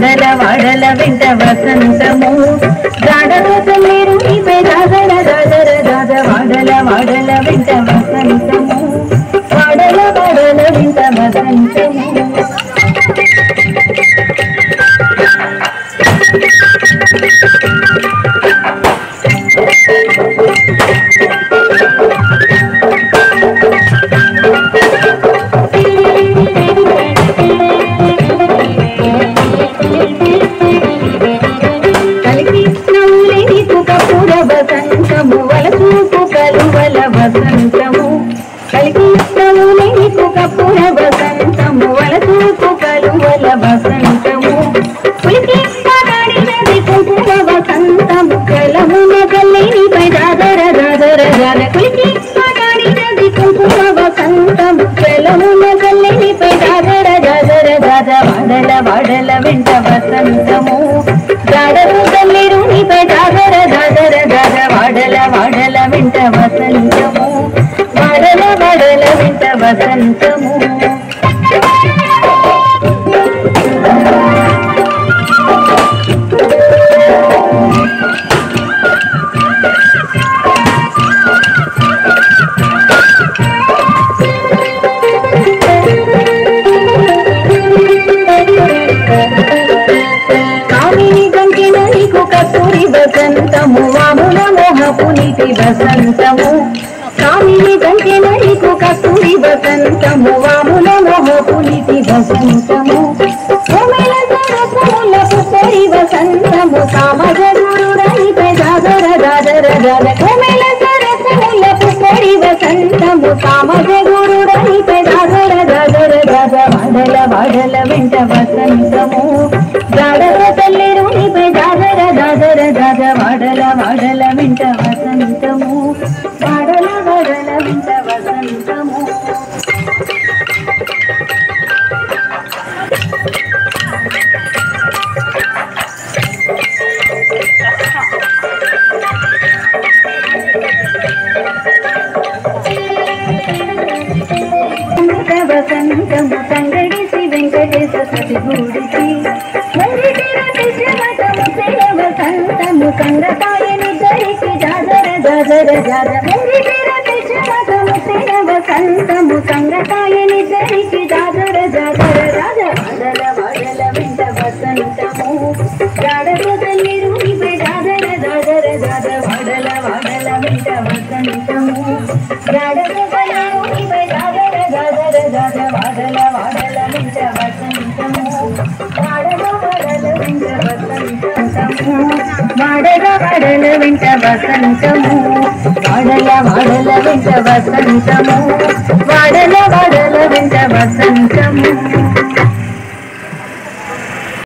వాడల వాడల వెంట వసంతము జాడలో తల్లిరు నీపై జాగర జాగర జాగ వాడల వాడల వెంట వసంతము వాడల వాడల వెంట వసంతము వసంతము వలసూపు కలువల వసంతము కలికి ఇష్టము నీకు కపుర వసంతము వలసూపు కలువల వసంతము పులికి పడాడినది కుంకుమ వసంతము కలమున కల్లినిపై జాగర జాగర జాగ పులికి పడాడినది కుంకుమ వసంతము కలమున కల్లినిపై జాగర జాగర జాగ వాడల వాడల వెంట వసంతము జాడరు తల్లిరు నీపై జాగర జాగర జాగ వాడల వాడల వెంట వసంతము వాడల వాడల వెంట వసంతము కస్తూరి వసంతము వాముల మోహపు నీటి వసంతము కామిని గంటెన నీకు కస్తూరి వసంతము వాముల మోహపు నీటి వసంతము కోమెల సరసముల పుత్తరి వసంతము కామజగురుడనిపై జాగర జాగర జాగ కోమెల సరసముల పుత్తరి వసంతము కామజగురుడనిపై జాగర జాగర జాగ వాడల వాడల వెంట వసంతము జాడర తల్లిరు నీపై జాగర జాగర జాగ వాడల వాడల వెంట వసంతము వాడల వాడల వెంట వసంతము వసంతము సంగడిసి వెంకటేశ సతిగూడిసి వసంతము సంగతాయని ధరికి జాగర జాగర జాగ వసంతము సంగతాయని ధరికి జాగర జాగర రాజ వాడల వాడల వెంట వసంతము జాడర తల్లిరు నీపై జాగర జాగర జాగ వాడల వాడల వెంట వసంతము జాడర తల్లిరు నీపై జాగర జాగర జాగ వాడల వాడల వెంట వసంతము వాడల వాడల వెంట వసంతము వాడల వాడల వెంట వసంతము వాడల వాడల వెంట వసంతము వాడల వాడల వెంట వసంతము